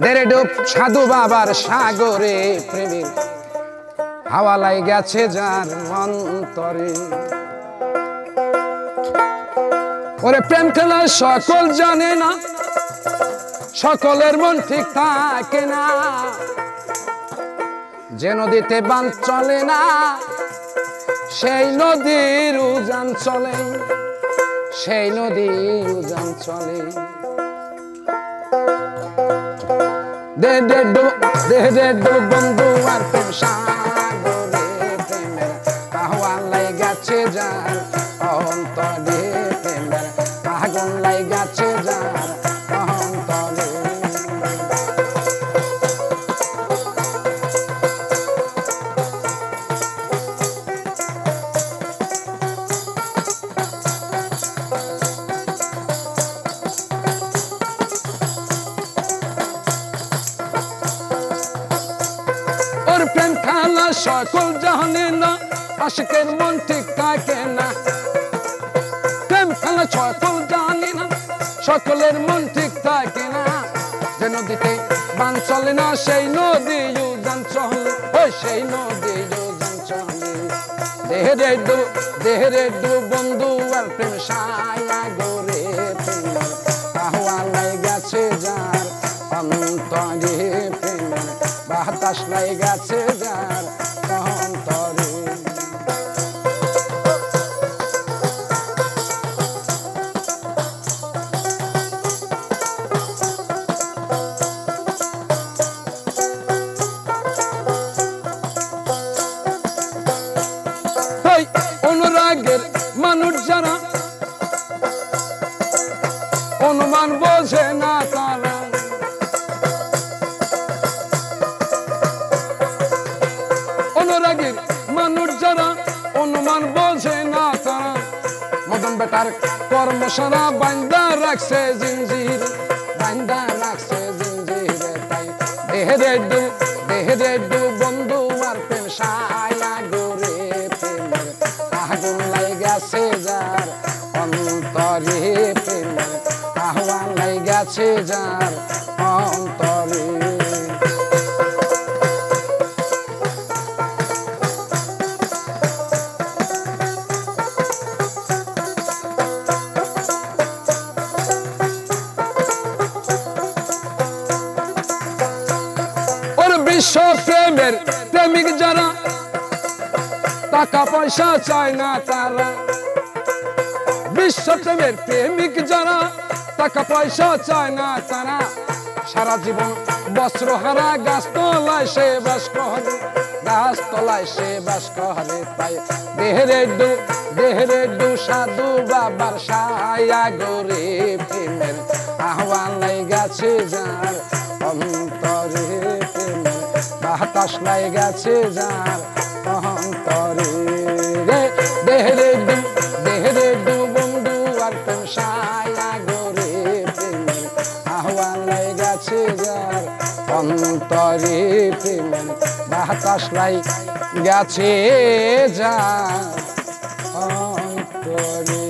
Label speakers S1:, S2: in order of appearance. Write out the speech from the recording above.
S1: দেরে ডুব সাধু বাবার সাগরে প্রেমের হাওয়া লাই গেছে যার অন্তরে। ওরে প্রেম খেলা সকল জানে না, সকলের মন ঠিক থাকে না, যে নদীতে বান চলে না সেই নদীর উজান চলে, সেই নদীর উজান চলে। দে দে ডো বন্ধু আর প্রেম সাগরে প্রেমের হাওয়া লাই গেছে যার অন্তরে, প্রেমের আগুন লাই গেছে যার অন্তরে। প্রেম খেলা সকল জানে না, আশিকের মন ঠিক থাকে না। প্রেম খেলা সকল জানে না, সকলের মন ঠিক থাকে না, যে নদীতে বান চলে না সেই নদী উজান চলে, ওই সেই নদী উজান চলে। দেহরে ডু বন্ধু আর প্রেম সাগরে প্রেমের হাওয়া লাই গেছে যার অন্তরে, প্রেমের বাতাস লাই গেছে যার অন্তরে। অনুরাগের মানুষ যারা অনুমান বোঝে না তারা, অনুরাগের মানুষ যারা অনুমান বোঝে না তারা, মদন বেটার কর্মসারা বান্দা রাখছে জিঞ্জির, বান্দা রাখছে জিঞ্জিরে। তাই দেহরে ডু বন্ধু আর প্রেম সাগরে প্রেমের আগুন লাই গেছে যার অন্তরে, প্রেমের হাওয়া লাই গেছে যার অন্তরে। বিশ্ব প্রেমের প্রেমিক যারা টাকা পয়সা চায় না তারা, বিশ্ব প্রেমের প্রেমিক যারা টাকা পয়সা চায় না তারা, সারা জীবন বস্ত্র হারা গাছ তলায় সে বাস করে, গাছ তলায় সে বাস করে। তাই দেহরে ডু সাধু বাবার সাগরে প্রেমের হাওয়া লাই গেছে যার অন্তরে, প্রেমের বাতাস লাই গেছে যার অন্তরে। দেহরে ডু বন্ধু আর প্রেম সাগরে প্রেমের হাওয়া লাই গেছে যার অন্তরে, প্রেমের বাতাস লাই গেছে যার অন্তরে।